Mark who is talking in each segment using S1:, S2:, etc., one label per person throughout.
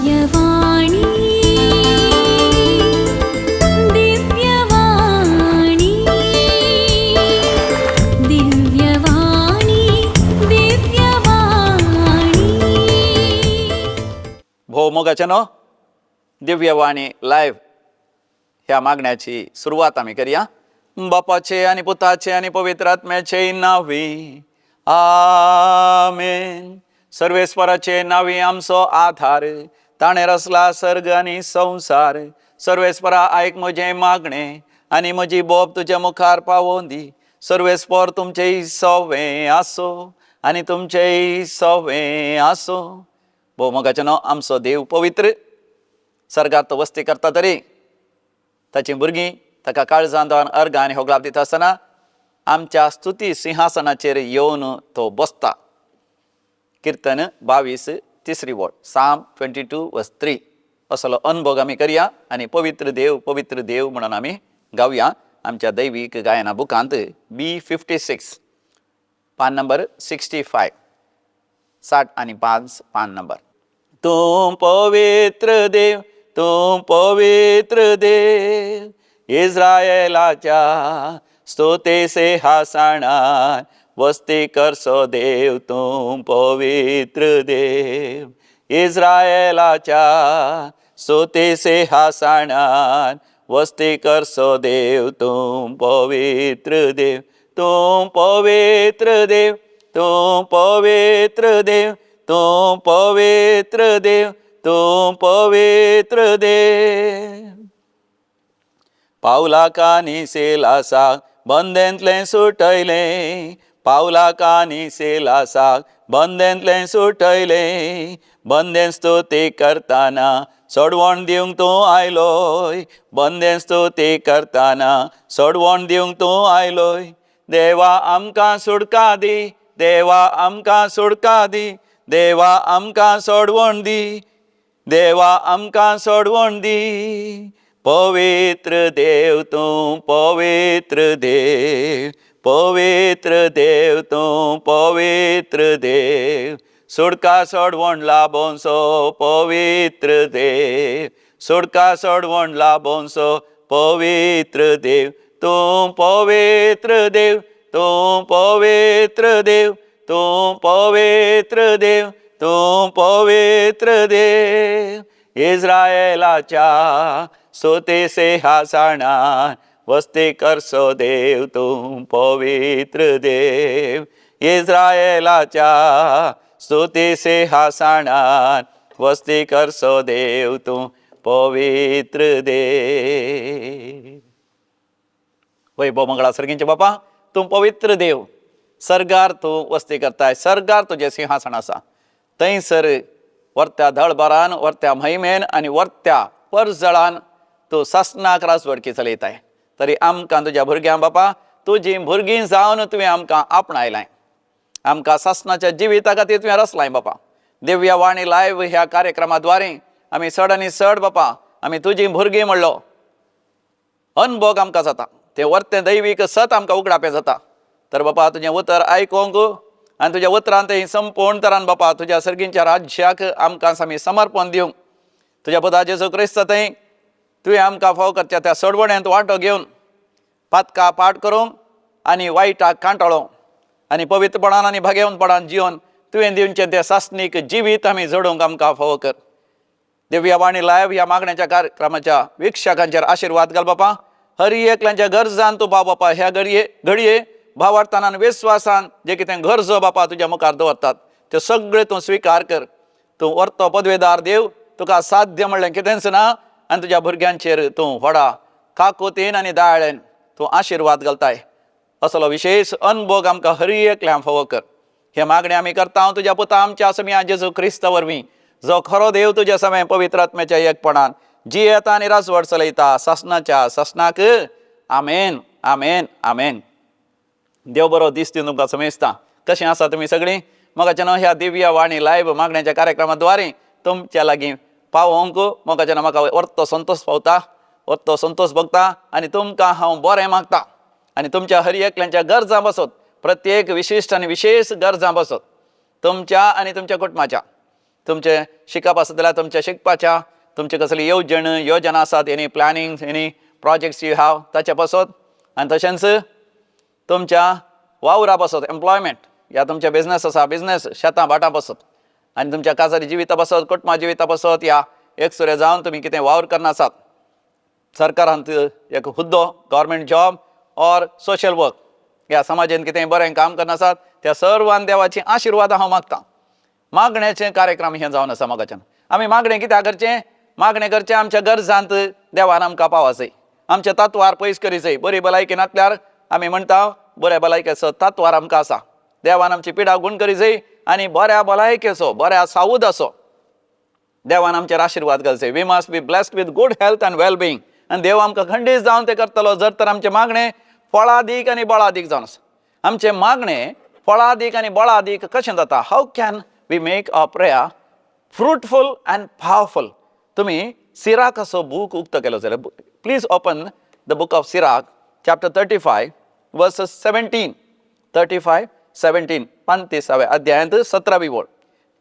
S1: दिव्यवाणी दिव्यवाणी दिव्यवाणी दिव्यवाणी
S2: भो मोगाचनो दिव्यवाणी लाईव्ह ह्या मागण्याची सुरुवात आम्ही करूया. बापाचे आणि पुताचे आणि पवित्र आत्म्याचे नावी आमेन. सर्वेश्वराचे नावी आमचो आधार, ताणे रचला सर्ग आणि संसार. सर्वेश्वरा ऐक म्हजे मागणे आणि म्हजी बोब तुझ्या मुखार पावोवन दी. सर्वेश्वर तुमचेही सवे आसो आणि तुमचेही सवे आसो. भोवमोगाचनो आमचो देव पवित्र सर्गात वस्ती करता तरी ताची भुरगीं ताका काळजांत अर्घ आनी होगलाप दिता आसतना आमच्या स्तुती सिंहासनाचेर येवन तो बसता. कीर्तन 22 तिसरी वळ साम 22:3 असलो अनुभव आमी करया आनी पवित्र देव म्हणून आमी गावया. आमच्या दैवीक गायना बुकांत B56 पान नंबर 65 60 पान नंबर. तूं पवित्र देव, तूं पवित्र देव, इस्रायेलाच्या स्तुती सिंहासनार वस्ती करसो देव. तूं पवित्र देव, इस्रायेलाच्या स्तुती सिंहासनार वस्ती करसो देव. तूं पवित्र देव, तूं पवित्र देव, तूं पवित्र देव, तूं पवित्र देव, तूं पवित्र देव. पावलाकानी सिलासाक बंदेंतले सुटयले, पावलाकानी सिलासाक बंदेंतले सुटयले. बंदेन स्तुती करताना सोडवण दिवंक तूं आयलोय, बंदेन स्तुती करताना सोडवण दिवंक तूं आयलोय. देवा आमकां सुटका दी, देवा आमकां सुटका दी, देवा आमकां सोडवण दी, देवा आमकां सोडवण दी. पवित्र देव तूं पवित्र देव, पवित्र देव तूं पवित्र देव. सुटका सोडवण लाबोनसो पवित्र देव, सुटका सोडवण लाबोनसो पवित्र देव. तूं पवित्र देव, तूं पवित्र देव, तूं पवित्र देव, तूं पवित्र देव. इस्रायेलाच्या स्तुती सिंहासनार वस्ती करसो देव. तूं पवित्र देव, इस्रायेलाच्या स्तुती सिंहासनार वस्ती करसो देव. तूं पवित्र देव. वैभव मंगळा सर्गींचे बापा, तूं पवित्र देव. सर्गार तूं वस्ती करताय, सर्गार तुजें सिंहासन आसा. थंयसर वर्त्या धळभरान, वर्त्या महिमेन आनी वर्त्या परजळान तूं सासनाक राजवडकी चलयताय. तरी आमकां तुज्या भुरग्यांक बापा, तुजीं भुरगीं जावन तुवें आमकां आपणायलाय. आमकां सासनाच्या जिविता खातीर तुवें रचलाय बापा. दिव्यवाणी लायव्ह ह्या कार्यक्रमाद्वारे आमी चड आनी चड बापा आमी तुजीं भुरगीं म्हणलो अनुभव आमकां जाता. तें वर्तें दैवीक सत आमकां उगडापें जाता. तर बापा तुजें उतर आयकोंक आनी तुज्या उतरांत ही संपूर्ण तरान बापा तुज्या सर्गींच्या राज्याक आमकां आमी समर्पण दिवंक तुज्या पुता जेजू क्रिस्त थंय तुवें आमकां फाव करच्या त्या सोडवण्यांत वांटो घेवन पातकां पाट करूंक आनी वायटाक कांटाळोवंक आनी पवित्रपणान आनी भाग्यवंतपणान जिवन तुवें दिवचें तें सासनीक जिवीत आमी जडोवंक आमकां फाव कर. दिव्यवाणी लायव्ह ह्या मागण्याच्या कार्यक्रमाच्या विक्षकांचेर आशिर्वाद घाल बापा. हर एकल्याच्या गरजान तूं पाव बापा. ह्या घडये भावार्थान विश्वासान जे कितें गरजो बापा तुज्या मुखार दवरतात ते सगळे तूं स्विकार कर. तूं वर्तो पदवेदार देव, तुका साध्य म्हणलें कितेंच ना. आनी तुज्या भुरग्यांचेर तूं व्हडा काकुतीन आनी दयाळेन तूं आशिर्वाद घालताय. असलो विशेष अनुभव आमकां हर एकल्याक फावो कर. हे मागणे आमी करता हांव तुज्या पुता आमच्या समिया जेजू क्रिस्त वरवीं, जो खरो देव तुज्या समें पवित्र आत्म्याच्या एकपणान जी येता आनी राजवड चलयता सासनाच्या सासनाक. आमेन आमेन आमेन. देव बरो दीस दिवन तुमकां समेजता. कशें आसा तुमी सगळीं? मोगाचें ह्या दिव्यवाणी लायव्ह मागण्याच्या कार्यक्रमाद्वारे तुमच्या लागीं पावोवंक मोगाचें म्हाका वर्तो संतोष पावता, वर्तो संतोष भोगता आनी तुमकां हांव बरें मागता. आनी तुमच्या हर एकल्याच्या गरजां बसत, प्रत्येक विशिश्ट आनी विशेष गरजां बसत तुमच्या आनी तुमच्या कुटुंबाच्या. तुमचे शिकप आसा जाल्यार तुमच्या शिकपाच्या तुमचे कसली योजना आसात any planning any projects you have ताचे पासत आनी तशेंच तुमच्या वावरा पासत एम्प्लॉयमेंट या तुमच्या बिझनेस आसा बिझनेस शेतां भाटां पासत आनी तुमच्या काजारी जिविता पासत कुटुंबा जिविता पासत या एकसुरे जावन तुमी कितें वावर करना आसात सरकारांत एक हुद्दो government job or social work ह्या समाजान कितें बरें काम करना आसात त्या सर्वान देवाची आशिर्वाद हांव मागतां मागण्याचे कार्यक्रम हे जावन आसा मोगाच्यान आमी मागणें कित्याक करचें मागणें करचें आमच्या गरजांत देवान आमकां पावसय आमच्या तत्वार पयस करीचय बरी भलायकी नासल्यार आमी म्हणटा बऱ्या भलायकेचो तत्वार आमकां आसा देवान आमची पिडा गूण करीचय आनी बऱ्या भलायकेचो बऱ्या सावूद असो देवान आमचेर आशिर्वाद घालचें we must be blessed with good health and well being आनी देव आमकां खंडीत जावन तें करतलो जर तर आमचें मागणें फळादीक आनी बळादीक जावन आसा आमचें मागणें फळादीक आनी बळादीक कशें जाता हाव can we make a prayer fruitful and powerful तुमी सिराक असो बूक उक्तो केलो जाल्यार please open the book of Sirach chapter 35 verses 17 35:17 35व्या अध्यायांत 17वी ओळ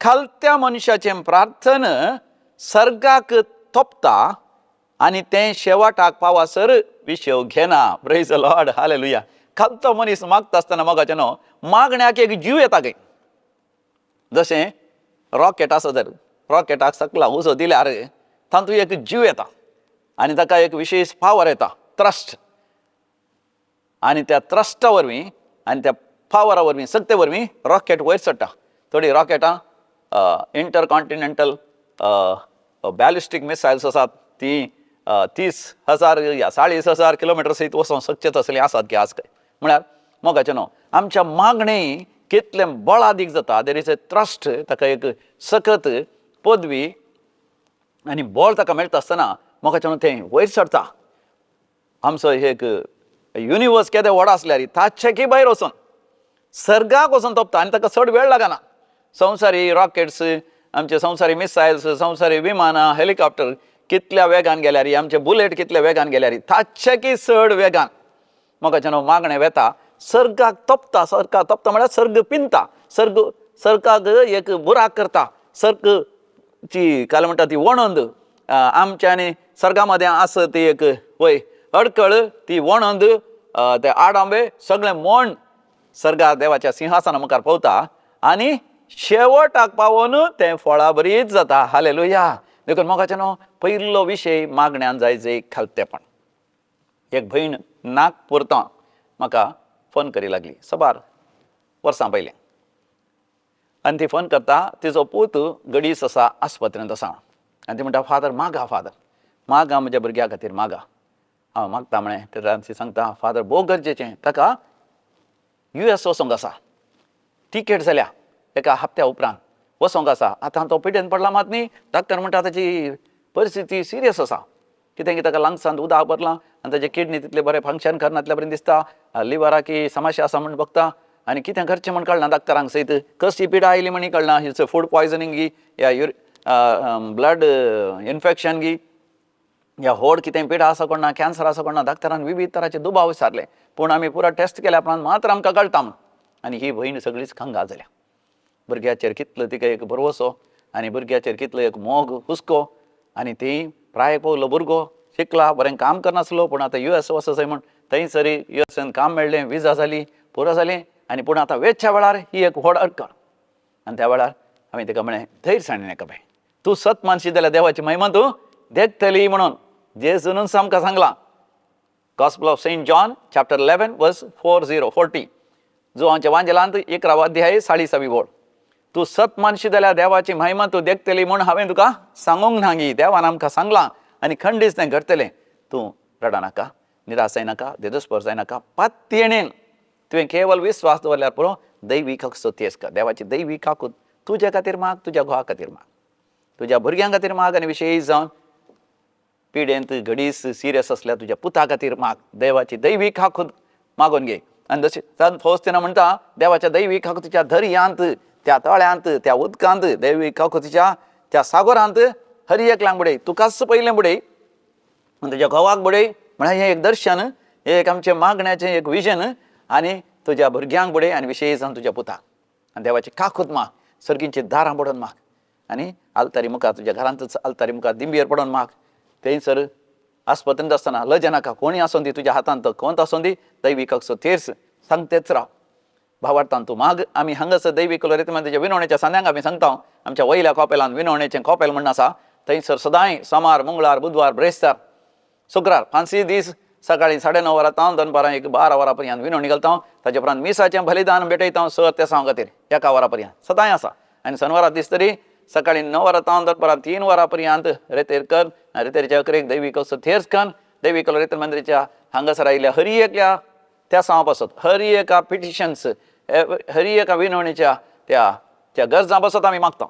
S2: खालत्या मनशाचें प्रार्थन सर्गाक तोपता आनी तें शेवटाक पावासर विशेव घेना प्रेज द लॉर्ड हालेलुया खालतो मनीस मागता आसतना मोगाचें न्हू मागण्याक एक जीव येता गे जशें रॉकेट आसा जर रॉकेटाक सकला उजो दिल्यार तातूंत एक जीव येता आनी ताका एक विशेश पावर येता थ्रस्ट आनी त्या थ्रस्टा वरवीं आनी त्या पावरा वरवीं शक्ती वरवीं रॉकेट वयर चडटा थोडी रॉकेटां इंटरकॉन्टिनेंटल बॅलिस्टीक मिसायल्स आसात ती 30,000 या 40,000 किलोमिटर सयत वचोंक शकचे असली आसात की आज काय म्हळ्यार मोगाचें न्हू आमच्या मागणें कितलें बळादीक जाता देर इज ए थ्रस्ट ताका एक सखत पदवी आनी बळ ताका मेळटा आसतना मोगाचें न्हू तें वयर चडटा आमचो एक युनिवर्स केदें व्हड आसल्यार ताचेकी भायर वचून सर्गाक वचून तोपता आनी ताका चड वेळ लागना संवसारी रॉकेट्स आमचे संवसारी मिसायल्स संवसारी विमानां हेलिकॉप्टर कितल्या वेगान गेल्यार आमचे बुलेट कितल्या वेगान गेल्यार ताचेकी चड वेगान मोगाचें न्हू मागणें वेता सर्गाक तोपता म्हळ्यार सर्ग पिंता सर्गाक एक बुराक करता सर्गची काल म्हणटा ती वणंद आमच्या आनी सर्गा मदें आसा ती एक वय अडकळ ती वणंद ते आडांबे सगळें मोण सर्गा देवाच्या सिंहासना मुखार पावता आनी शेवटाक पावोन तें फळां बरीच जाता हालेलुया देखून मोगाचें न्हू पयलो विशय मागण्यान जायचे खालतेपण एक भयण नागपुरता म्हाका फोन करी लागली सबार वर्सां पयलें आनी ती फोन करता तिजो पूत गडीस आसा आस्पत्रेंत आसा आनी ती म्हणटा फादर मागा म्हज्या भुरग्या खातीर मागा हांव मागता म्हळें तर ती सांगता फादर भोव गरजेचें ताका US वचोंक आसा टिकेट जाल्या एका हप्त्या उपरांत वचोंक आसा आतां तो पिड्यान पडला मात न्ही डॉक्टर म्हणटा ताची परिस्थिती सिरियस आसा कितें की ताका लंग्सांत उदक भरलां आनी ताचे किडनी तितले बरें फंक्शन करनातल्या बरें दिसता लिव्हराक समस्या आसा म्हण बघता आनी कितें करचें म्हण कळना डॉक्टरांक सयत कसली पिडा आयली म्हणी कळना हिच फूड पॉयजनींग गी या ब्लड इन्फेक्शन गी या होड कितें पिडा आसा कोणा कॅन्सर आसा कोणा डॉक्टरान विविध तरांचे दुबाव विचारले पूण आमी पुरो टेस्ट केल्या उपरांत मात्र आमकां कळटा म्हण आनी ही भयण सगळीच खंगाल जाल्या भुरग्याचेर कितलो तिका एक भरवसो आनी भुरग्याचेर कितलो एक मोग हुस्को आनी ती प्राय पवलो भुरगो शिकला बरें काम करनासलो पूण आतां US वचसय म्हण थंयसरी USAन काम मेळ्ळें विजा जाली पुरो जालें आनी पूण आतां वेचच्या वेळार ही एक व्हड अडकळ आनी त्या वेळार हांवें तिका म्हळें धैर्यसाणेन एका बाय तूं सत मानशी जाल्यार देवाची महिमा तूं देखतली म्हणून जेजून आमकां सांगलां gospel of Saint John chapter 11 verse 40 जो हांच्या वांजेलांत 11वा अध्याय 40वी ओळ तूं सत मानशी जाल्यार देवाची महिमा तूं देखतली म्हूण हांवें तुका सांगूंक ना गी देवान आमकां सांगलां आनी खंडीच तें घडतलें तूं रडा नाका निराश जायनाका देदस्पर जायनाका पातयेणेन तुवें केवल विस्वास दवरल्यार पुरो दैवीक स्तोत्येस कर देवाची दैवीक हाकूत तुज्या खातीर माग तुज्या घोवा खातीर माग तुज्या भुरग्यां खातीर माग आनी विशेश जावन पिडेंत घडीस सिरियस आसल्यार तुज्या पुता खातीर माग देवाची दैवीक हाकूत मागून घे आनी जशें संत फौस्तिना म्हणटा देवाच्या दैवीक हाकूतीच्या दर्यांत त्या तळ्यांत त्या उदकांत दैवीक हाकूतीच्या त्या सागरांत हरी एकल्यांक बुडय तुकाच पयलें बुडय आनी तुज्या घोवाक बुडय म्हळ्यार हें एक दर्शन हें एक आमचें मागण्याचें एक विजन आनी तुज्या भुरग्यांक बुडय आनी विशेश जावन तुज्या पुताक आनी देवाची काकूत माग सर्गींची दारां बुडोवन माग आनी आलतारी मुखार तुज्या घरांतच आलतारी मुखार दिंबयेर पडोन माग. थंयसर आस्पत्रेंत आसतना लज नाका, कोणी आसूं दी तुज्या हातांत कोंत आसूं दी, दैविकाचो तेर्स सांगतेच राव. भावार्थान तूं माग. आमी हांगासर दैवीक रितीमध्ये विनवणेच्या सांग्यांक आमी सांगता, आमच्या वयल्या कॉपेलान विनवणेचें कॉपेल म्हणून आसा. थंयसर सदांय सोमार, मंगळार, बुधवार, ब्रेस्तार, शुक्रार 5 दीस सकाळीं 9:30 वरां 12 वरां पर्यंत विनवणी घालता. ताचे उपरांत मिसाचें बलिदान भेटयता 6 ते 6 खातीर 1 वरा पर्यंत सदांय आसा. आनी शनिवारा दीस तरी सकाळीं 9 वरां 3 वरां पर्यंत रेतेर कर. रेतेरच्या अकरेक दैवीक थेर्स कर. दैवीक रेतेर मंदिराच्या हांगासर आयिल्ल्या हरी एका त्या सांव पासत, हरी एका पिटिशन्स, हरी एका विनवणेच्या त्या गरजां पासत आमी मागता.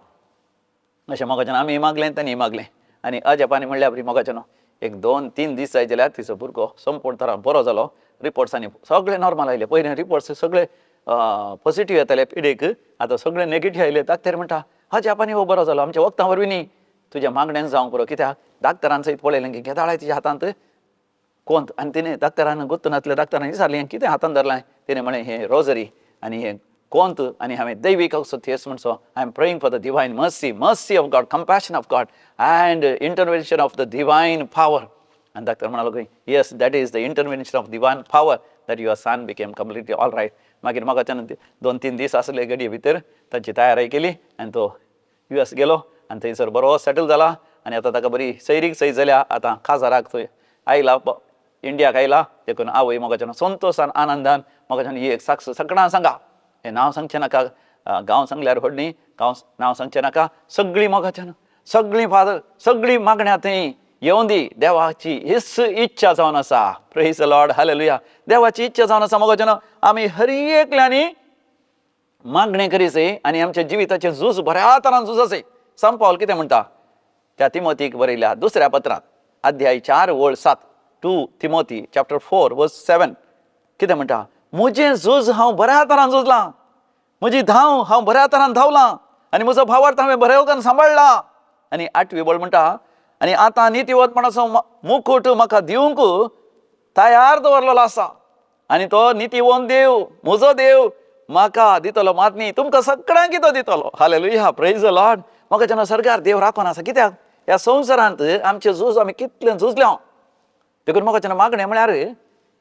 S2: अशें मोगाच्यान आमी मागलें तांणी मागलें. आनी अजापानी म्हणल्या बरी मोगाच्यान 1-2-3 दीस जाय जाल्यार तिचो भुरगो संपूर्ण तरान बरो जालो. रिपोर्ट्सांनी सगळे नॉर्मल आयले. पयलीं रिपोर्ट्स सगळे पॉझिटिव्ह येताले पिडेक, आतां सगळे नेगेटिव्ह आयले. दाक्तेर म्हणटा अजापानी हो बरो जालो, आमच्या वखदां वरवीं न्ही, तुज्या मागण्यांक जावंक पुरो. कित्याक दाक्तरान सयत पळयलें की घेताळाय तिच्या हातांत कोंत. आनी तिणें दाक्तरान गुत्तनातल्या दाक्तरान विचारलें कितें हातांत धरलां. तिणें म्हळें हें रोजरी आनी हें कोंत. आनी हांवें दैवीक थेर्स म्हणसो I am praying for the divine mercy of God, compassion of God and intervention of the divine power. आनी दाक्तर म्हणालो की yes, that is the intervention of divine power that your son became completely all right. मागीर म्हाका 2-3 दीस आसले गाडये भितर तांची तयारी केली आनी तो US गेलो आनी थंयसर बरो सेटल जाला. आनी आतां ताका बरी सैरीक सय जाल्या. आतां काजाराक थंय आयला, इंडियाक आयला. देखून आवय मोगाच्यान संतोशान आनंदान मोगाच्यान ही एक साक्ष सगळ्यांक सांगा. हें नांव सांगचें नाका, गांव सांगल्यार व्हड न्ही, नांव सांगचें नाका. सगळीं मोगाच्यान सगळीं फादर सगळीं मागण्या थंय येवं दी. देवाची हीच इच्छा जावन आसा. Praise the Lord, hallelujah. देवाची इच्छा जावन आसा मोगाच्यान आमी हर एकल्यांनी मागणें करीसय आनी आमच्या जिविताचें झूज बऱ्या तरान झुजसय. सान पौल कितें म्हणटा त्या तिमोथीक बरयल्या दुसऱ्या पत्रांत अध्याय 4:7 2 तिमोथी चॅप्टर 4:7 कितें म्हणटा, म्हजें झूज हांव बऱ्या तरान झुजलां, म्हजी धांव हांव बऱ्या तरान धांवलां आनी म्हजो भावार्थ हांवें बरेवकान सांबाळ्ळा. आनी 8वी बोल म्हणटा, आनी आतां नितीवंतपणाचो मुकूट म्हाका दिवंक तयार दवरलेलो आसा. आनी तो नितीवंत देव, म्हजो देव म्हाका दितलो, मात न्ही तुमकां सगळ्यांक तो दितलो. Hallelujah, praise the Lord. म्हाका जेन्ना सरकार देव राखून आसा. कित्याक ह्या संवसारांत आमचें झूज आमी कितलें झुजल्या. देखून म्हाका जेन्ना मागणें म्हळ्यार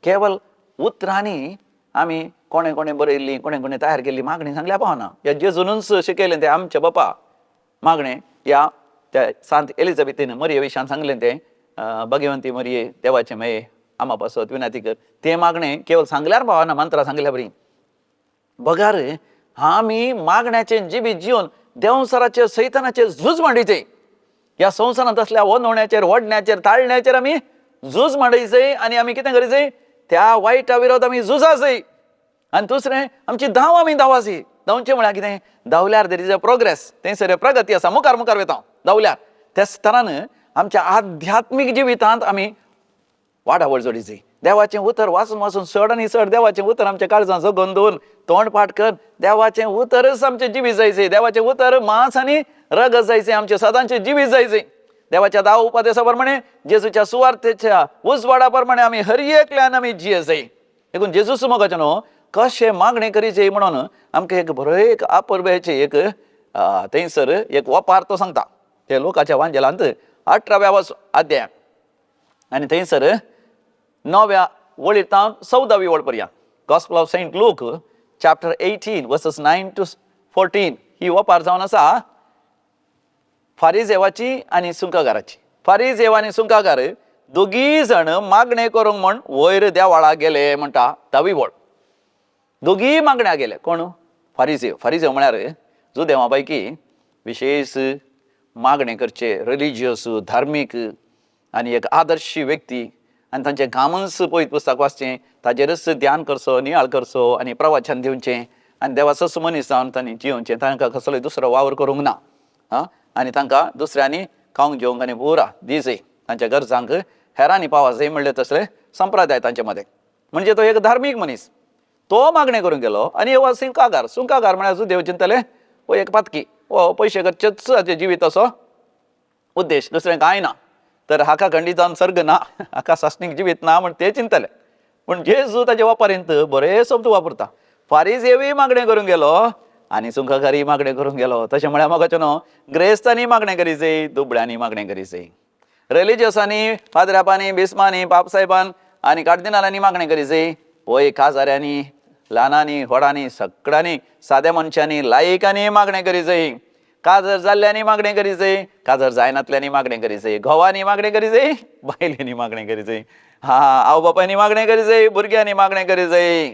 S2: केवल उतरांनी आमी कोणें कोणें बरयल्लीं, कोणें कोणें तयार केल्ली मागणी सांगल्या पावना. ह्या जेजूनच शिकयलें तें आमचे बापा मागणें ह्या त्या सांत एलिझाबेथीन मरये विशयान सांगलें तें भगवंती मरये देवाचे मये आमा पासत विनाती कर. तें मागणें केवल सांगल्यार पावना, मंत्रां सांगल्या बरी. बगार आमी मागण्याचें जिबीत जिवन देंवसराचेर सैतानाचेर झूज मांडयचें. ह्या संवसारांत असल्या वनवण्याचेर, वडण्याचेर, ताळण्याचेर आमी झूज मांडयचें. आनी आमी कितें करीचें, त्या वायटा विरोध आमी झुजासय. आनी दुसरें आमची धांव आमी धांवासी. धांवचें म्हळ्यार कितें, धांवल्यार देर इज अ प्रोग्रेस, थंयसर प्रगती आसा, मुखार मुखार वता धांवल्यार. त्याच तरान आमच्या आध्यात्मीक जिवितांत आमी वाडावड जोडीचें. देवाचें उतर वाचून वाचून चड आनी चड देवाचें उतर आमच्या काळजांत जगोवन दवर, तोंड पाठ कर. देवाचें उतरच आमचें जिवीत जायचें. देवाचें उतर मांस आनी रगत जायचें, आमचें सदांचें जिवीत जायचें. देवाच्या 10 उपदेशा प्रमाणे, जेजूच्या सुवार्थेच्या उजवाडा प्रमाणे आमी हर एकल्यान आमी जियेचें. देखून जेजूस मोगाच्यान कशें मागणें करीचें म्हणून आमकां एक बरो एक अपुर्बेचें एक थंयसर एक वपार तो सांगता. ते लोकाच्या वांजेलांत 18व्या अध्यायाक आनी थंयसर 9व्या वळींतावन 14वी वळ पर्यंत gospel of Saint Luke chapter 18 verses 9 to 14 ही वपार जावन आसा फारिजेवाची आनी सुंकागाराची. फारिजेव आनी सुंकागार दोगी जण मागणें करूंक म्हण वयर देवाळा गेले म्हणटा 10वी वळ. दोगी मागण्या गेले. कोण? फारिजेव. फारिजेव म्हळ्यार जुदेवा पैकी विशेष मागणें करचे, रिलिजियस, धार्मीक आनी एक आदर्शी व्यक्ती. आनी तांचें गामन्स पळयत पुस्तक वाचचें, ताजेरच ध्यान करचो, नियाळ करचो आनी प्रवचन दिवचें आनी देवाचोच मनीस जावन तांणी जिवचें. तांकां कसलोय दुसरो वावर करूंक ना. आनी तांकां दुसऱ्यांनी खावंक जेवंक आनी पुरा दिसय. तांच्या गरजांक हेरांनी पावस जाय म्हणले तसले संप्रदाय तांचे मदें. म्हणजे तो एक धार्मीक मनीस. तो मागणें करूंक गेलो. आनी हो सुंकागार. सुंकागार म्हळ्यार जुदेव चिंतले हो एक पातकी, हो पयशे करचेच हाचे जिविताचो उद्देश, दुसरें कांय ना. तर हाका खंडीत जावन सर्ग ना, हाका सासणीक जिवीत ना म्हण ते चिंतले. पूण जेजू ताचे वापरींत बरे शब्द वापरता. फारिजेवूय मागणें करूंक गेलो आनी सुंकाकारी मागणें करूंक गेलो. तशें म्हळ्यार म्हाका न्हू ग्रेस्तांनी मागणें करीचय, दुबळ्यांनी मागणें करीचय, रिलिजियसांनी, फादरापांनी, बिस्मांनी, बापसाहेबान आनी कार्दिनालांनी मागणें करीचय, वय काजाऱ्यांनी, ल्हानांनी, व्हडांनी, सगळ्यांनी, साद्या मनशांनी, लायिकांनी मागणें करीचय, काजर जाल्ल्यांनी मागणें करीचय, काजर जायनातल्यांनी मागणें करीचय, घोवांनी मागणें करीचय, बायलेनी मागणें करीचय, आवय बापायनी मागणें करीचय, भुरग्यांनी मागणें करीचय,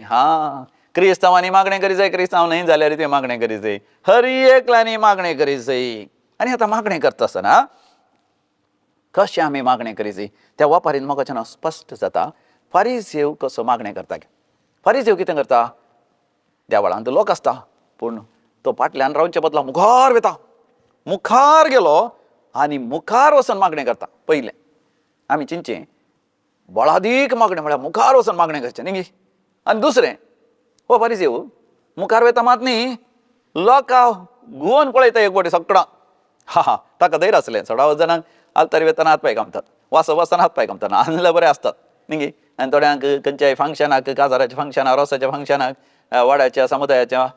S2: क्रिस्तांवांनी मागणें करीचय, क्रिस्तांव न्हय जाल्यार ते मागणें करीचय, हर एकल्यांनी मागणें करीचय. आनी आतां मागणें करता आसतना कशें आमी मागणें करीचय त्या वापारीन म्हाका स्पश्ट जाता. फारिसेव कसो मागणें करता. फारिसेव कितें करता, देवळांत लोक आसता पूण तो फाटल्यान रावच्या बदला मुखार वता, मुखार गेलो आनी मुखार वचून मागणें करता. पयलें आमी चिंतचें, बळादीक मागणें म्हळ्यार मुखार वचून मागणें करचें न्ही. आनी दुसरें, हो फारिसेव मुखार वता मात न्ही, लोकां घुंवन पळयता एक फावटी सगळां. ताका धैर्य आसलें. 16 जाणांक आल्तारी वेतना हात पांय कामतात, वचना हात पांय कामतात, आसले बरें आसतात न्ही. आनी थोड्यांक खंयच्याय फंक्शनाक, काजाराच्या फंक्शनाक, रोसाच्या फंक्शनाक, वाड्याच्या समुदायाच्या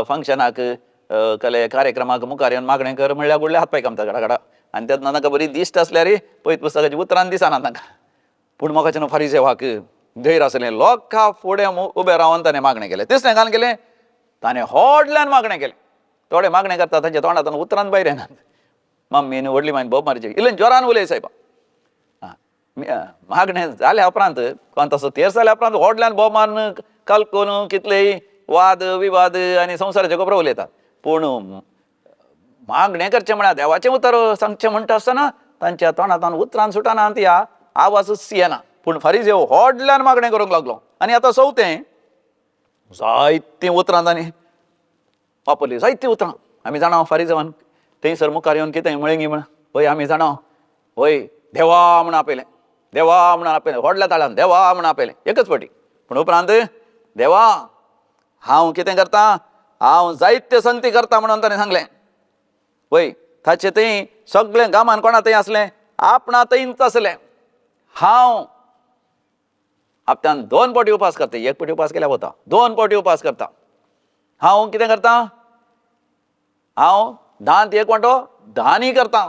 S2: फंक्शनाक, कसले कार्यक्रमाक मुखार येवन मागणें कर म्हणल्यार गुडले हात पांय कामतात घडा. आनी तेन्ना तांकां बरी दिश्ट आसल्यार पळयत पुस्तकाची उतरां दिसना तांकां. पूण म्हाका फारिसेवाक धैर्य आसलें. लोकां फुडें उबें रावन ताणें मागणें केलें. तिसरें कान केलें, ताणें व्हडल्यान मागणें केलें. थोडे मागणें करता तांच्या तोंडांतल्यान उतरांत भायर येनात. मम्मीन व्हडली मागीर बोब मारची, इल्लें जोरान उलय सायबा. मागणें जाल्या उपरांत कोण तसो तेर जाल्या उपरांत व्हडल्यान बोब मारून कलकोन कितलेय वाद विवाद आनी संवसाराचे खबरो उलयतात. पूण मागणें करचें म्हळ्यार देवाचें उतर सांगचें म्हणटा आसतना तांच्या तोंडांतल्यान उतरान सुटना आनी ती आवाजूच येना. पूण फारिसेव व्हडल्यान मागणें करूंक लागलो. आनी आतां चवथें, जायतीं उतरां तांणी वापरलीं, जायतीं उतरां. आमी जाणा फारिसेवान थंयसर मुखार येवन कितें म्हळें म्हण, वय आमी जाणा, वय देवा म्हण आपयलें, देवा म्हण आपयलें, व्हडल्या ताळ्यान देवा म्हण आपयलें एकच फावटी. पूण उपरांत, देवा हांव कितें करता, हांव जायत्यो संगती करता म्हणून ताणें सांगलें. वय ताचें थंय सगळें गांवांत कोणा थंय आसलें, आपणा थंयच आसलें. हांव हप्त्यान 2 फावटी उपास करता, एक फावटी उपास केल्यार वता, 2 फावटी उपास करता. हांव कितें करता, हांव 10 एक वांटो दानय करता.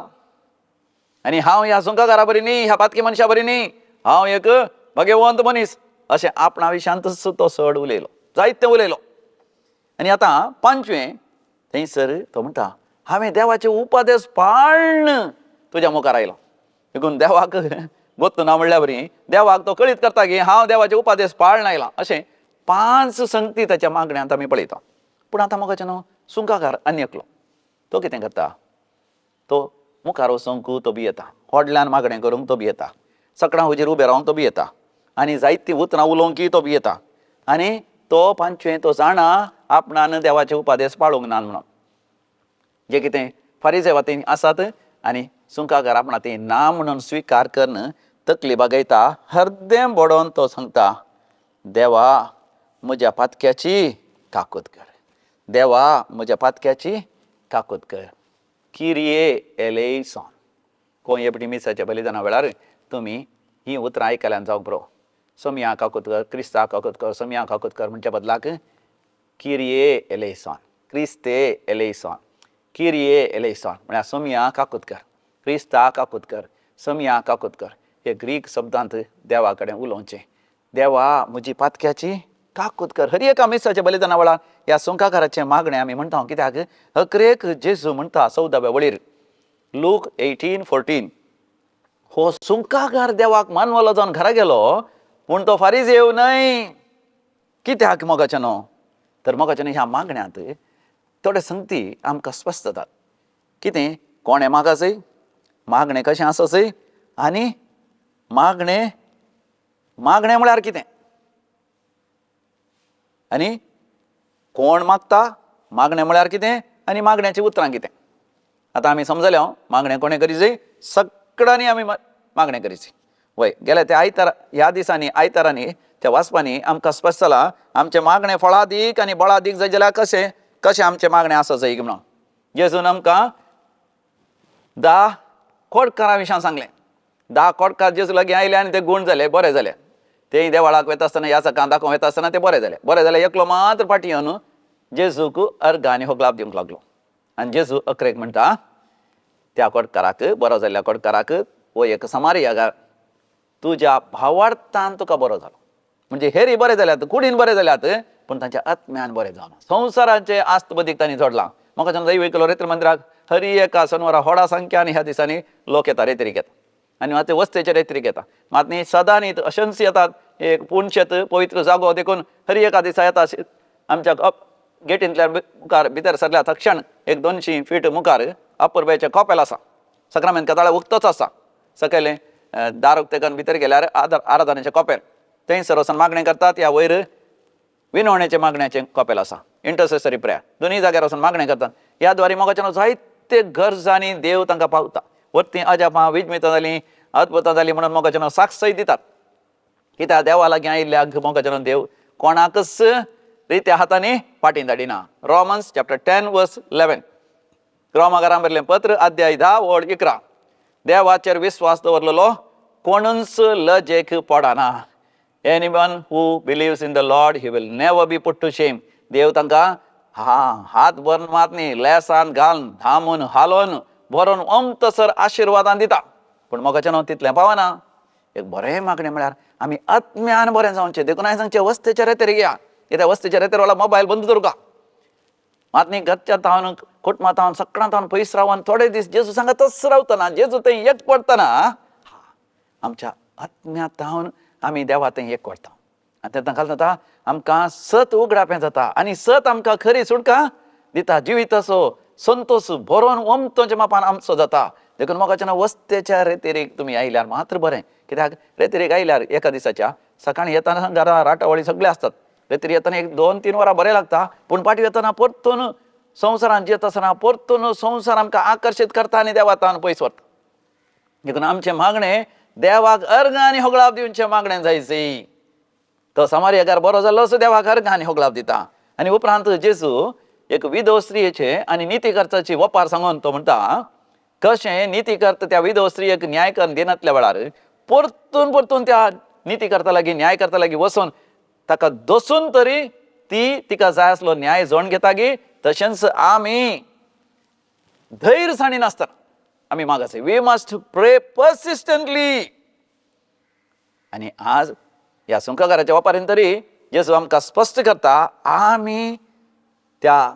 S2: आनी हांव ह्या सुंकाकारा बरी न्ही, ह्या पातकी मनशा बरी न्ही, हांव एक भगवंत मनीस. अशें आपणा विशयांतच तो चड उलयलो, जायतें उलयलो. आनी आतां 5वें थंयसर तो म्हणटा, हांवें देवाचे उपदेश पाळन तुज्या मुखार आयलो. देखून देवाक गोत्तू ना म्हणल्यार बरी, देवाक तो कळीत करता की हांव देवाचे उपदेश पाळन आयलां. अशें 5 संगती ताच्या मागण्यांत आमी पळयता. पूण आतां म्हाका सुंकाकार आनी एकलो, तो कितें करता, तो मुखार वचूंक तो भियेता, व्हडल्यान मागणें करूंक तो भियेता, सकाळां हुजीर उबें रावंक तो भियेता, आनी जायतीं उतरां उलोवंकय तो भियेता. आनी तो 5वें तो जाणा आपणान देवाचे उपदेश पाळूंक ना म्हणून. जे कितें फारिसेवा थंय आसात आनी सुंकाकार आपणा थंय ना म्हणून स्विकार करन तकली बागयता, हर्दें बडोवन तो सांगता, देवा म्हज्या पातक्याची काकूत कर, देवा म्हज्या पातक्याची काकूत कर. किरिये एलेयसॉन. कोण एपटी मिसाच्या बलिदाना वेळार तुमी ही उतरां आयकल्यान जावंक बरो. सोमिया काकूत कर, क्रिस्ता काकूत कर, सोमिया काकूत कर म्हणच्या बदलाक किरिये एलेयसॉन, क्रिस्ते एलेयसॉन. किरिये एलेयसॉन म्हळ्यार सोमिया काकूत कर, क्रिस्ता काकूत कर, सोमिया काकूत कर. हे ग्रीक शब्दांत देवा कडेन उलोवचें. देवा म्हजी पातक्याची काकूत कर. हर एका मिसाच्या बलिदाना वेळार ह्या सुंकाकाराचें मागणें आमी म्हणटा कित्याक हकरेक जेजू म्हणटा 14व्या वळीर, लूक 18:14, हो सुंकाकार देवाक मानवलो जावन घरा गेलो, पूण तो फारिसेव न्हय. कित्याक मोगाचें न्हू, तर मोगाचें ह्या मागण्यांत थोडे संगती आमकां स्पश्ट जातात. कितें कोणें मागसय, मागणें कशें आससय, आनी मागणें म्हळ्यार कितें, आनी कोण मागता, मागणें म्हळ्यार कितें, आनी मागण्याचीं उतरां कितें. आतां आमी समजलें, मागणें कोणें करीचय, सगळ्यांनी आमी मागणें करीचय. वय गेल्या त्या आयतारा, ह्या दिसांनी आयतारांनी त्या वाचपांनी आमकां स्पश्ट जालां, आमचें मागणें फळादीक आनी बळादीक जाय जाल्यार कशें आमचें मागणें आससय म्हणून. जेजून आमकां 10 खोडकारां विशीं सांगलें. 10 खोडकार जेजू लागीं आयले आनी ते गूण जाले, बरें जालें. तेय देवाळाक वता आसतना ह्या सकाळ दाखोवंक वता आसतना ते बरें जालें. एकलो मात्र फाटी येवन जेजूक अर्घ आनी होगलाप दिवंक लागलो. आनी जेजू अकरेक म्हणटा त्या कोडकाराक, बरो जाल्ल्या कोडकाराक, वो एक समारियागार, तुज्या भावार्थान तुका बरो जालो. म्हणजे हेरी बरें जाल्यात, कुडीन बरें जाल्यात, पूण तांच्या आत्म्यान बरें जावना. संवसाराचे आस्त बदीक तांणी जोडलां. म्हाका जेन्ना वयतलो रेत्र मंदिराक हरी एका शेनवारा व्हडा संख्यान ह्या दिसांनी लोक येता, रेत्रीक येता आनी मात वस्तेचे रेत्रीक येता. मात न्ही सदां न्ही अशेंच येतात. एक पुणशेत पवित्र जागो देखून हरी एका दिसा येता. आमच्या गेटींतल्यान मुखार भितर सरल्या तक्षण एक 200 फीट मुखार अपुर्बेचें कॉपेल आसा. सक्रामेंत काताळा उक्तोच आसा. सकयले दारूक तेकून भितर गेल्यार आराधनेचें कॉपेल, थंयसर वचून मागणें करतात. ह्या वयर विनवणेचें मागण्याचें कॉपेल आसा, इंटरसेसरी प्रेयर, दोनूय जाग्यार वचून मागणें करतात. ह्या द्वारे मोगाच्यान जायते गरजांनी देव तांकां पावता. वरती अजापां विजमितां जालीं, अद्भुतां जालीं म्हणून मोगाच्यान साक्षय दितात. कित्याक देवा लागीं आयिल्ल्याक मोगाच्यान देव कोणाकच रित्या हातांनी फाटीं धाडिना. रोमन्स चॅप्टर 10 वर्स 11. रोमाकारां बरयलें पत्र अध्याय 10 वड 11. देवाचेर विस्वास दवरलेलो कोणूच लजेक पडना. Anyone who believes in the Lord, he will never be put to shame. देव तांकां हात भरून मात न्ही, लेसान घालून धामून हालोवन भरून अमतसर आशिर्वादान दिता. पूण मोगाचें हांव तितलें पावना. एक बरें मागणें म्हळ्यार आमी आत्म्यान बरें जावचें. देखून हांवें सांगचें वस्तेच्या रेतेर या. कित्याक वस्तेच्या रेतेर वाला मोबायल बंद दवरुका. मात न्ही घरच्या तावन कुटुंबां तावन सकाळां तावन पयस रावन थोडे दीस जेजू सांगातच रावतना, जेजू थंय एक पडटना आमच्या आत्म्या तावन आमी देवा थंय एक पडटा. आनी तेन्ना घालता जाता आमकां सत उगडापें जाता आनी सत आमकां खरी सुटका दिता. जिवीत असो संतोश भरोवन ओमतोच्या मापान आमचो जाता. देखून मोगाच्यान वस्तेच्या रेतेरीक तुमी आयल्यार मात्र बरें. कित्याक रेतेरीक आयल्यार एका दिसाच्या सकाळीं येताना घरा राटावळी सगळे आसतात. रेत्री येताना 1-2-3 वरां बरें लागता. पूण पाटी येताना परतून संवसारांत जियेत आसतना परतून संवसार आमकां आकर्शीत करता आनी देवा तावन पयस व्हरता. देखून आमचें मागणें देवाक अर्घ आनी होगलाप दिवचें मागणें जायचें. तो समारियागार बरो जाल्लो असो देवाक अर्घ आनी होगलाप दिता. आनी उपरांत जेजू एक विधव स्त्रियेचे आनी नितीकर्त्याची वपार सांगून तो म्हणटा कशें नितीकर्ता त्या विधव स्त्रियेक न्याय करून दिनातल्या वेळार परतून त्या नितीकर्ता लागीं न्याय करता लागीं वचून ताका दसून तरी ती तिका जाय आसलो न्याय जोण घेता गे. तशेंच आमी धैर्यसाणी नासतना आमी मागासय. वी मस्ट प्रे पर्सिस्टंटली. आनी आज ह्या सुंकागाराच्या वापरीन तरी जेजू आमकां स्पश्ट करता आमी त्या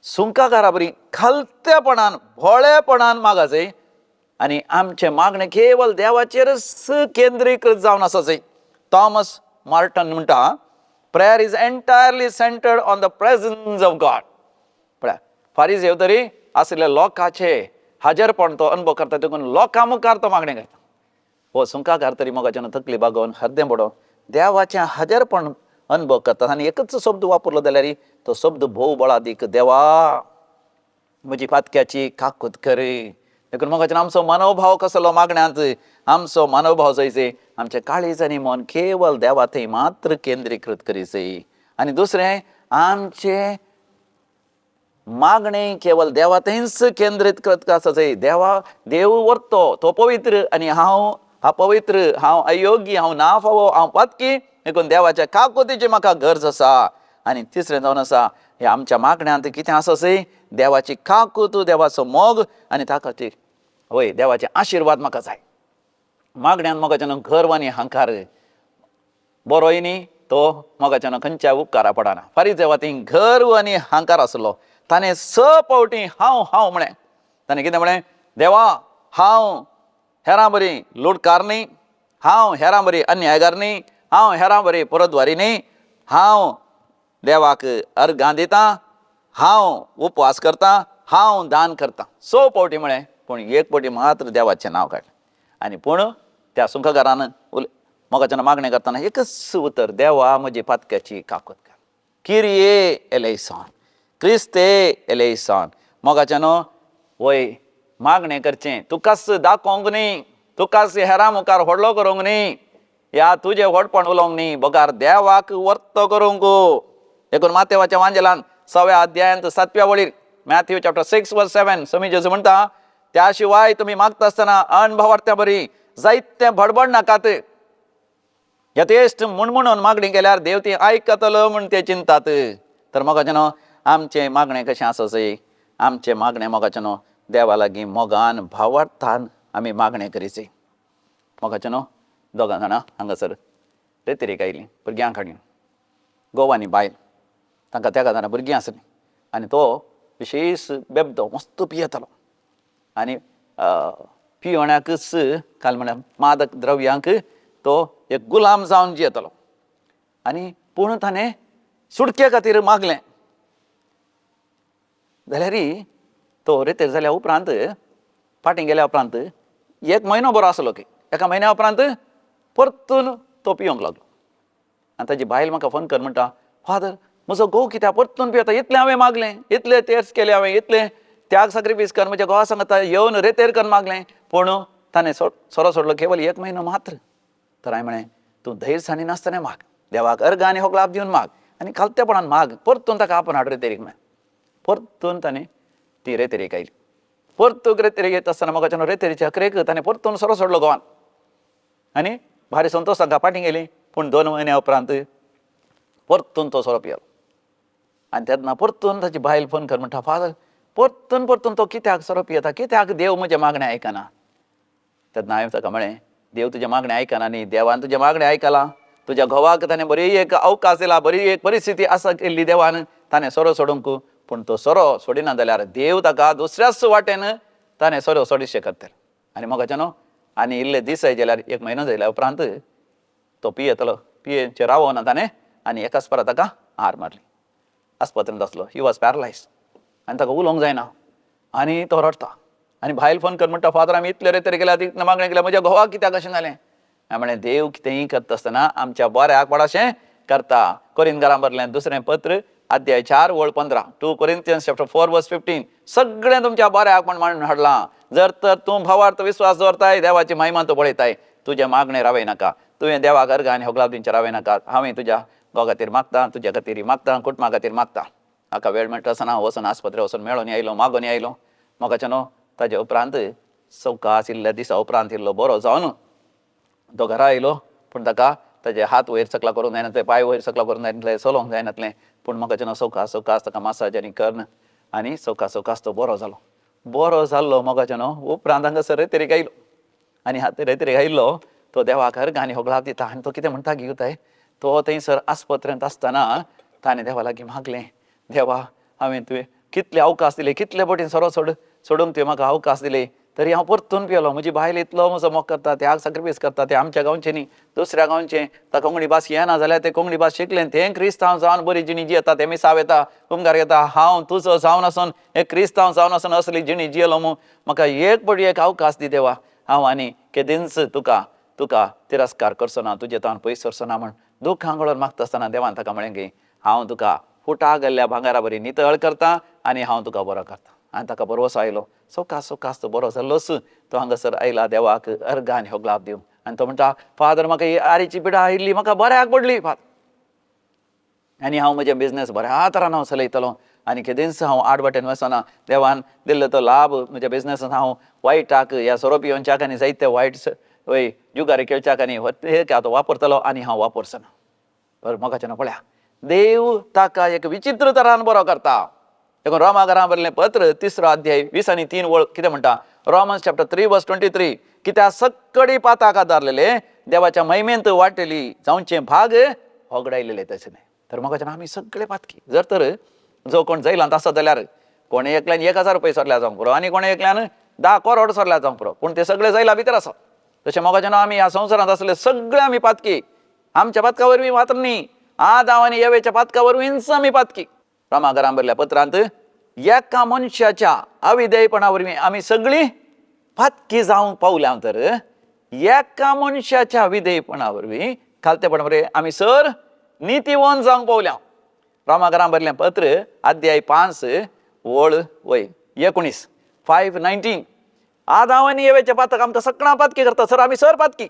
S2: सुंकागारा बरी खालतेपणान भोळेपणान मागासय आनी आमचें मागणें केवळ देवाचेरच केंद्रीकृत जावन आसासय. थॉमस मार्टन म्हणटा prayer is entirely centred on the presence of God. पळय फारिझेव तरी आसले लोकांचे हाजरपण तो अनुभव करता. देखून लोकां मुखार तो मागणें करता. हो सुंकागार तरी मोगाच्यान तकली बागोवन हद्दें पडोवन देवाचें हाजरपण अनुभव करतात. आनी एकच शब्द वापरलो जाल्यार तो शब्द भोव बळादीक देवा म्हजी फातक्याची काकूत कर. देखून मोगाच्यान आमचो मनोभाव कसलो मागण्यांत आमचो मनोभाव जायचे. आमचें काळीज आनी मन केवळ देवा थंय मात्र केंद्रीकृत करीसय. आनी दुसरें आमचें मागणें केवळ देवा थंयच केंद्रीत करत आसचें. देव व्हरतो तो पवित्र आनी हांव पवित्र, हांव अयोग्य, हांव नाफावो, हांव पातकी. देखून देवाच्या काकुतीची म्हाका गरज आसा. आनी तिसरें जावन आसा हे आमच्या मागण्यांत कितें आसचें देवाची काकूत, देवाचो मोग आनी ताका वय देवाचे आशिर्वाद म्हाका जाय. मागण्यांत मोगाच्यान गर्व आनी अहंकार बरोय न्ही तो मोगाच्यान खंयच्या उपकारा पडना. फारीझेवा थंय गर्व आनी अहंकार आसलो. ताणें 6 फावटी हांव म्हळें. ताणें कितें म्हळें देवा हांव हेरां बरी लुटकार न्ही, हांव हेरां बरी अन्यायकार न्ही, हांव हेरां बरी परद्वारी न्ही, हांव देवाक अर्घां दितां, हांव उपवास करतां, हांव दान करतां. 6 फावटी म्हळें. पूण 1 फावटी मात्र देवाचें नांव काडलें. आनी पूण त्या सुंकागारान मोगाच्यान मागणें करतना एकच उतर देवा म्हजी फातक्याची काकूत कर. किरिये एलेयसॉन, क्रिस्ते एलेयसॉन. मोगाच्यान वय मागणें करचें तुकाच दाखोवंक न्ही, तुकाच हेरां मुखार व्हडलो करूंक न्ही, या तुजें व्हडपण उलोवंक न्ही, बगार देवाक वर्तो करूंक. देखून मातेवाच्या वांजेलान 6व्या अध्यायांत 7व्या वळीर मॅथ्यू चॅप्टर 6 वर्स 7 समी जेजू म्हणटा त्या शिवाय तुम्ही मागता आसतना अणभवार्थ्या बरी जायतें भडबड नाकात. यथेश्ट म्हणून मागणी केल्यार देव ती आयकतलो म्हूण ते चिंतात. तर मोगाच्यान आमचें मागणें कशें आसोचें आमचें मागणें मोगाचें न्हू देवा लागीं मोगान भावार्थान आमी मागणें करीचें मोगाचें न्हू दोगां जाणां हांगासर रेतेरेक आयलीं भुरग्यांक हाडलीं घोव आनी बायल तांकां तेगा जाणां भुरगीं आसलीं आनी तो विशेश बेबदो मस्त पियेतालो आनी पियोण्याकच काल म्हळ्यार मादक द्रव्यांक तो एक गुलाम जावन जियेतालो आनी पूण ताणें सुटके खातीर मागलें जाल्यार तो रेतेर जाल्या उपरांत फाटीं गेल्या उपरांत 1 म्हयनो बरो आसलो की 1 म्हयन्या उपरांत परतून तो पियोंक लागलो आनी ताजी बायल म्हाका फोन कर म्हणटा फादर म्हजो घोव कित्याक परतून पियेता इतलें हांवें मागलें इतलें तेर्स केलें हांवें इतलें त्याग सॅक्रिफायस कर म्हज्या घोवा सांगता येवन रेतेर कर मागलें पूण ताणें सोरो सोडलो केवल 1 म्हयनो मात्र तर हांवें म्हळें तूं धैर्यसाणी नासतना माग देवाक अर्घ आनी हो लाभ दिवन माग आनी खालतेपणान माग परतून ताका आपण हाड रेतेरीक म्हळें परतून ताणें ती रेतेरेक आयली परतून रेतेरेक येता आसतना म्हाका रेतेरीच्या अकरेक ताणें परतून सोरो सोडलो घोवान आनी भारी संतोश तांकां फाटीं गेली पूण 2 म्हयन्या उपरांत परतून तो सोरो पियेलो आनी तेन्ना परतून ताची बायल फोन कर म्हणटा फादर परतून तो कित्याक सोरो पियेता कित्याक देव म्हजें मागणें आयकना तेन्ना हांवें ताका म्हळें देव तुजें मागणें आयकना न्ही देवान तुजें मागणें आयकलां तुज्या घोवाक ताणें बरी एक अवकाश दिला बरी एक परिस्थिती आसा केल्ली देवान ताणें सोरो सोडूंक पूण तो सोरो सोडिना जाल्यार देव ताका दुसऱ्याच वाटेन ताणें सोरो सोडिशें करतलो आनी मोगाचें न्हू आनी इल्ले दीस जाल्यार 1 म्हयनो जाल्या उपरांत तो पियेतलो पियेचेर रावना ताणें आनी एकाच परां ताका हार मारली आस्पत्रांत आसलो ही वॉज पॅरलायज आनी ताका उलोवंक जायना आनी तो रडटा आनी बायल फोन कर म्हणटा फादर आमी इतले रेतेर गेल्या इतलें मागणें केलें म्हज्या घोवाक कित्याक अशें जालें हांवें म्हळें देव कितेंय करता आसतना आमच्या बऱ्याक पडाशें करता कोरिंथकारां बरलें 2 पत्र अध्याय 4 वळ 15 2 Corinthians chapter 4 verse 15 सगळें तुमच्या बऱ्याक म्हणून हाडलां जर तर तूं भावार्थ विश्वास दवरताय देवाची महिमा तूं पळयताय तुजें मागणें रावय नाका तुवें देवाक अर्घ आनी होगलाब दिवचें रावय नाका हांवें तुज्या घोवा खातीर मागता तुज्या खातीर मागता कुटुंबा खातीर मागता हाका वेळ मेळटा आसतना वचून आस्पत्रे वचून मेळोन आयलो मागोन आयलो मोगाचें न्हू ताजे उपरांत सवकास इल्ल्या दिसा उपरांत इल्लो बरो जावन तो घरा आयलो पूण ताका ताजे हात वयर सकला करूंक जायनासलें पांय वयर सकला करूंक जायनासलें चलोवंक जायनासलें पूण मोगाचें न्हू सवकास ताका मसाज आनी करन आनी सवकास तो बरो जाल्लो मोगाचें न्हू उपरांत हांगासर रेतेरेक आयलो आनी रेतेरेक आयिल्लो तो देवाक अर्घ आनी होगलाब दिता आनी तो कितें म्हणटा घेवताय तो थंयसर आस्पत्रेंत आसतना ताणें देवा लागीं मागलें देवा हांवें तुवें कितले अवकाश दिले कितले पटीन सोरो सोडूंक तुवें म्हाका अवकाश दिले तरी हांव परतून पियेलो म्हजी बायल इतलो म्हजो मोग करता त्याग सॅक्रिफायस करता ते आमच्या गांवचे न्ही दुसऱ्या गांवचे ताका कोंकणी भास येना जाल्यार ते कोंकणी भास शिकले तें क्रिस्तांव जावन बरी जिणी जियेता तें मिसाव येता उमगार येता हांव तुजो जावन आसून एक क्रिस्तांव जावन आसून असली जिणी जियेलो म्हाका एक पटी एक अवकाश दी देवा हांव आनी केदींच तुका तिरस्कार करचो ना तुजे तावन पयस सरचो ना म्हण दूख आंगोळोन मागता आसतना देवान ताका म्हळें की हांव तुका फुटा गेल्ल्या भांगारा बरी नितळ करता आनी हांव तुका बरो करता आनी ताका बरोसो आयलो सवकास तो बरो जाल्लोच तो हांगासर आयला देवाक अर्घ आनी होगलाब दिवंक आनी तो म्हणटा फादर म्हाका ही आरीची पिडा आयिल्ली म्हाका बऱ्याक पडली फादर आनी हांव म्हजें बिझनस बऱ्या तरान हांव चलयतलो आनी केदींच हांव आडवाटेन वचना देवान दिल्लो तो लाभ म्हज्या बिझनसांत हांव वायटाक ह्या सोरो पियोवच्याक आनी जायते वायट जुगारी खेळच्याक आनी हे तो वापरतलो आनी हांव वापरचो ना बरें मोगाचें ना पळया देव ताका एक विचित्र तरान बरो करता देखून रोमाकारां बरयलें पत्र 3 अध्याय 20 आनी 3 वळ कितें म्हणटा रोमन्स चॅप्टर 3 वर्स 23 कित्याक सक्कडी पाताक आदारलेले देवाच्या महिमेंत वांटलेली जावचे भाग होगडायलेले तशें न्ही तर मोगाचें आमी सगळे पातकी जर तर जो कोण जैलांत आसत जाल्यार कोणे एकल्यान 1000 रुपया सरल्या जावंक पुरो आनी कोणे एकल्यान 10 करोड सरल्या जावंक पुरो पूण ते सगळे जैला भितर आसात तशें मोगाचें आमी ह्या संवसारांत आसले सगळे आमी पातकी आमच्या पातका वरवीं मात्र न्ही आदाम आनी येवेच्या पातका वरवींच आमी पातकी रोमाकारां बरयल्या पत्रांत एका मनशाच्या अविधेयपणा वरवीं आमी सगळीं पातकी जावंक पावल्या तर एका मनशाच्या विधेयपणा वरवीं खालतेपणा वरवीं आमी सर नितीवंत जावंक पावल्या रोमाकारां बरयलें पत्र अध्याय 5 वळ 19 5:19 आदाम आनी येवेच्या पातक आमकां सगळ्यां पातकी करता सर आमी सर पातकी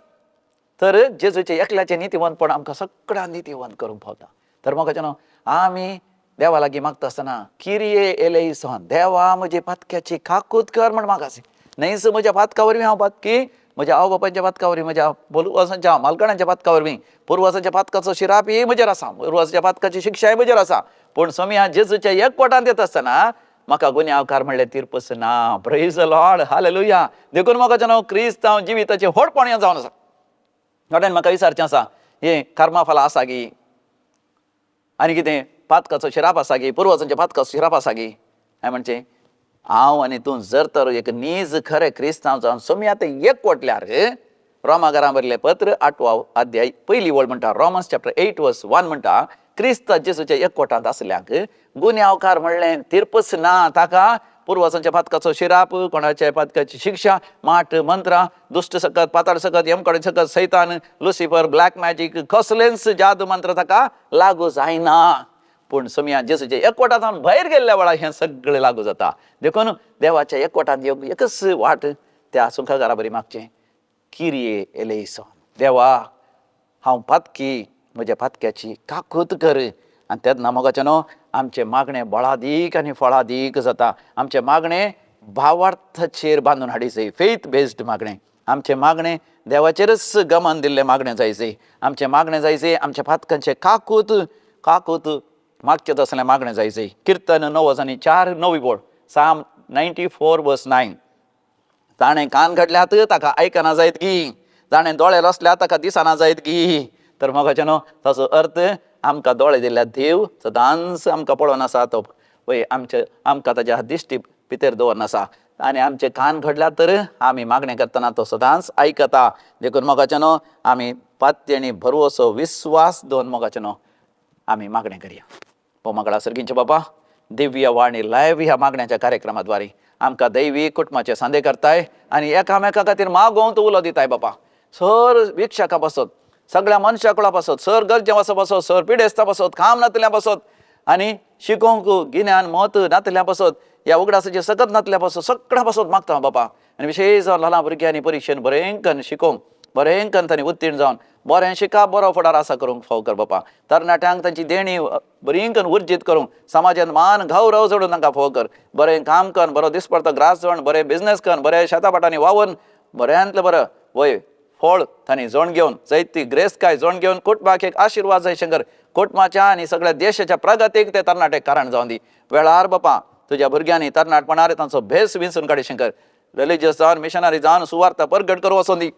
S2: तर जेजूचे एकल्याचें नितीवंतपण आमकां सगळ्यां नितीवंत करूंक पावता तर मोगाचें न्हू आमी देवा लागीं मागता आसतना किरिये एलेइसोन देवा म्हजे पातक्याची काकूत कर म्हण मागासी न्हयच म्हज्या पातका वरवीं हांव पातकी म्हज्या आवय बापायच्या पातका वरवीं म्हज्या पुर्वजांच्या मालकणांच्या पातका वरवीं पुर्वजांच्या पातकाचो शिरापी म्हजेर आसा पुर्वजांच्या पातकाची शिक्षाय म्हजेर आसा पूण सोम्या जेजूच्या एकवटान येत आसतना म्हाका गुन्यांवकार म्हणले तीर्पस ना. Praise the Lord, hallelujah. देखून म्हाका हांव क्रिस्तांव जिविताचें व्हडपण जावन आसा. थोड्यान म्हाका विचारचें आसा, हे कर्मा फलां आसा गी, आनी कितें पातकाचो शिराप आसा गी, पुर्वजांच्या पातकाचो शिराप आसा गी. हांवें म्हणचें हांव आनी तूं जर तर एक नीज खरें क्रिस्तांव जावन सोम्या ते एकवटल्यार रोमाकारां बरयलें पत्र 8 अध्याय 1 वळ म्हणटा, रोमन्स चॅप्टर 8:1 म्हणटा, क्रिस्त जेजूच्या एकवटांत आसल्यांक गुन्यांवकार म्हणलें तीर्पस ना. ताका पुर्वजांच्या पातकाचो शिराप, कोणाच्या पातकाची शिक्षा, माट मंत्रां, दुश्ट सकत, पाताळ सकत, यमकडे सकत, सैतान, लुसिफर, ब्लॅक मॅजीक, कसलेंच जादू मंत्र ताका लागू जायना. पूण सोम्या जेजूच्या एकवटांत भायर गेल्ल्या वेळार हें सगळें लागू जाता. देखून देवाच्या एकवटांत एकच वाट त्या सुखाकारा बरी मागचें, किरिये एलेison. देवा हांव पातकी, म्हज्या पातक्याची काकूत कर. आनी तेन्ना मोगाचें न्हू आमचें मागणें बळादीक आनी फळादीक जाता. आमचें मागणें भावार्थाचेर बांदून हाडिचें, फेथ बेस्ड मागणें. आमचें मागणें देवाचेरच गमन दिल्लें मागणें जायचें. आमचें मागणें जायचें आमच्या पातकांचें काकूत मागचें तसलें मागणें जायचें. किर्तन 9:4 बोळ, साम 94:9. ताणें कान घडल्यात ताका आयकना जायत गी, ताणें दोळे रचल्यात ताका दिसना जायत गी. तर मोगाचें न्हू ताचो अर्थ आमकां दोळे दिल्यात देव सदांच आमकां पळोवन आसा तो पळय, आमकां ताच्या दिश्टी भितर दवरन आसा. आनी आमचे कान घडल्यात तर आमी मागणें करतना तो सदांच आयकता. देखून मोगाचें न्हू आमी पात्येनी भरवोसो विस्वास दवरून मोगाचें न्हू आमी मागणें करया. पोमागडा सर्गींचे बाबा, दिव्य वाणी लायव्ह ह्या मागण्याच्या कार्यक्रमाद्वारे आमकां दैवीक कुटुंबाचे सांदे करताय आनी एकामेका खातीर मागोवन तूं उलो दिताय बाबा. सर विक्षकां पासत, सगळ्या मनशां कुळा पासत, सर गरजे वचप पासत, सर पिडेस्तां पासत, काम नातल्यां पासत, आनी शिकोवंक गिन्यान मत नातल्यां पासत, ह्या उगडासाचे सकत नातल्या पासत, सगळ्या पासत मागता बाबा. आनी विशेश जावन ल्हान भुरग्यांनी परिक्षेन बरेंकन शिकोवंक, बरेंकन तांणी उत्तीर्ण जावन बरें शिकाप, बरो फुडार आसा करूंक फाव कर बापा. तरणाट्यांक तांची देणी बरींकन उर्जीत करूंक, समाजांत मान गौरव जोडून तांकां फाव कर. बरें काम कर, बरो दिसपडतो ग्रास जोड, बरें बिझनेस कर, बरें शेतापाटांनी वावरून बऱ्यांतलें बरं वय फळ तांणी जोण घेवन, जायती ग्रेसकाय जोण घेवन कुटुंबाक एक आशिर्वाद जाय शंकर. कुटुंबाच्या आनी सगळ्या देशाच्या प्रगतीक ते तरणाटे कारण जावन दी. वेळार बापा तुज्या भुरग्यांनी तरणाटपणार तांचो भेस विंचून काडी शंकर. रिलिजियस जावन, मिशनरी जावन सुवार्ता परगट करूं वचोन दी.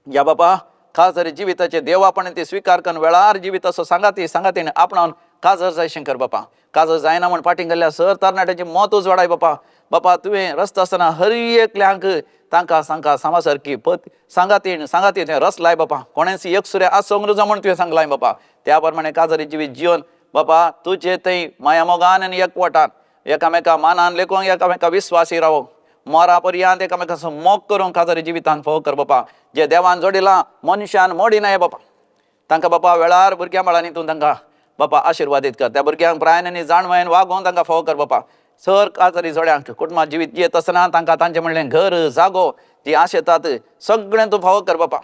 S2: या बापा खास जिविताचे देवापण ते स्विकार करून वेळार जिवीत असो सांगातीन आपणावन काजर जाय शंकर बापा. काजर जायना म्हण फाटीं गेल्ल्या सर तरणाट्याची मत उजवाडाय बापा. बापा तुवें रस्तो आसतना हर एकल्यांक तांकां सामा सारकी पत सांगातीन रस लाय बापा. कोणेंच एक सुऱ्या आसोंक रुजा म्हण तुवें सांगलाय बापा. त्या प्रमाणे काजरी जिवीत जिवन बापा तुजे थंय माया मोगान आनी एकवटान एकामेका मानान लेखूंक, एकामेका विस्वासी रावोंक, मोरा पर्यंत एकामेकाचो मोग करूंक काजरी जिवितान फोव कर बापा. जे देवान जोडिलां मनशान मोडिनाय बापा. तांकां बापा वेळार भुरग्यां बाळांनी तूं तांकां बापा आशिर्वादीत कर. त्या भुरग्यांक प्रायन आनी जाणवयन वागोवन तांकां फोव कर बापा. सर काजरी जोड्यांक कुटुंबात जिवीत जियेत आसतना तांकां तांचें म्हणलें घर जागो जी आशेतात सगळें तूं फावो कर बापा.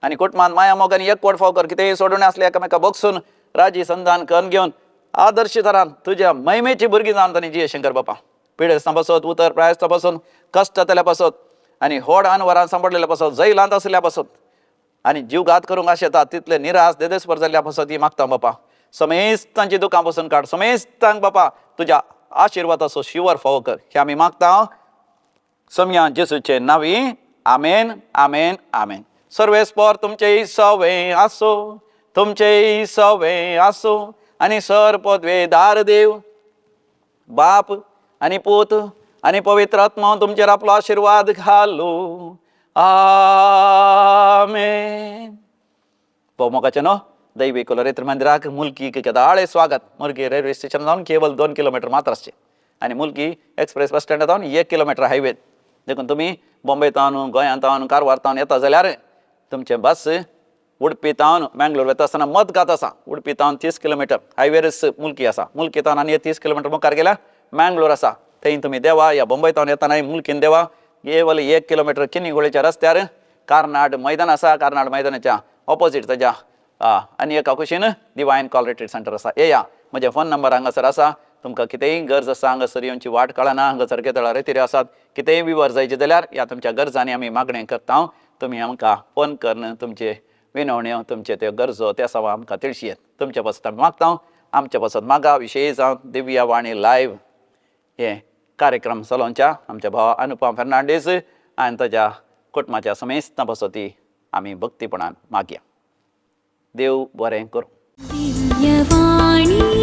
S2: आनी कुटुंबांत माया मोगानी एकवट फाव कर. कितेंय सोडून आसलें एकामेका बगसून राजी संधान करून घेवन आदर्श तरान तुज्या महिमेची भुरगीं जावन तांणी जिये शंकर बापा. पिडेस्तां पासत, उतर प्रायस्तां पासून, कश्ट जातल्या पासत आनी व्हड अनवरां सांपडलेल्या पासत, जैलांत आसल्या पासत आनी जीव घात करूंक आशेतात तितले निराश देदेस्पर जाल्ल्या पासत ही मागता बापा. समेस्तांची दुकां पासून काड, समेस्तांक बापा तुज्या आशिर्वादाचो शिवर फावो कर. हे आमी मागता सोम्या जेजूचे नांवी. आमेन, आमेन, आमेन. सर्वेस्पर तुमचेय सवें आसो, तुमचेय सवें आसो आनी सर पदवेदार देव बाप आनी पूत आनी पवित्र आत्मा तुमचेर आपलो आशिर्वाद घालूं. आमेन. मोगाचें न्हू दैवी कुलरेत्र मंदिराक मुल्कीक केदाळे स्वागत. मुल्की रेल्वे स्टेशन जावन केवल 2 किलोमीटर मात्र आसचें आनी मुल्की एक्सप्रेस बस स्टँडा जावन 1 किलोमीटर हायवेत. देखून तुमी बॉम्बेतावन, गोंयांतावन, कारवारतावन येता जाल्यार तुमचें बस उडपीतावन मँगलोर वता आसतना मत घात आसा. उडपीतावन 30 किलोमीटर हायवेरच मुल्की आसा. मुल्कीतावन आनी 30 किलोमीटर मुखार गेल्यार मँगलोर आसा. थंय तुमी देवा. या बॉम्बेतावन येताना मुल्कीन देवा केवल 1 किलोमीटर किनीगोळेच्या रस्त्यार कार्नाड मैदान आसा. कार्नाड मैदानाच्या ऑपोजीट ताच्या आनी एका कुशीन डिवायन कॉल रिट्रीट सेंटर आसा. येया. म्हजे फोन नंबर हांगासर आसा. तुमकां कितेंय गरज आसा हांगासर येवची वाट कळना, हांगासर केतळा रेतीरे आसात, कितेंय विवर जायचे जाल्यार ह्या तुमच्या गरजांनी आमी मागणें करता. तुमी आमकां फोन करून तुमचे विनवण्यो, तुमचे त्यो गरजो त्या सवा आमकां तिळशियेत. तुमचे पासत आमी मागता. आमच्या पासत मागा विशेष दिव्या वाणी लायव्ह हे कार्यक्रम चलोवच्या आमच्या भावा अनुपम फेर्नांडीस आनी ताच्या कुटुंबाच्या समेस्त बसती आमी भक्तीपणान मागया. देव बरें करूं.
S1: दिव्यवाणी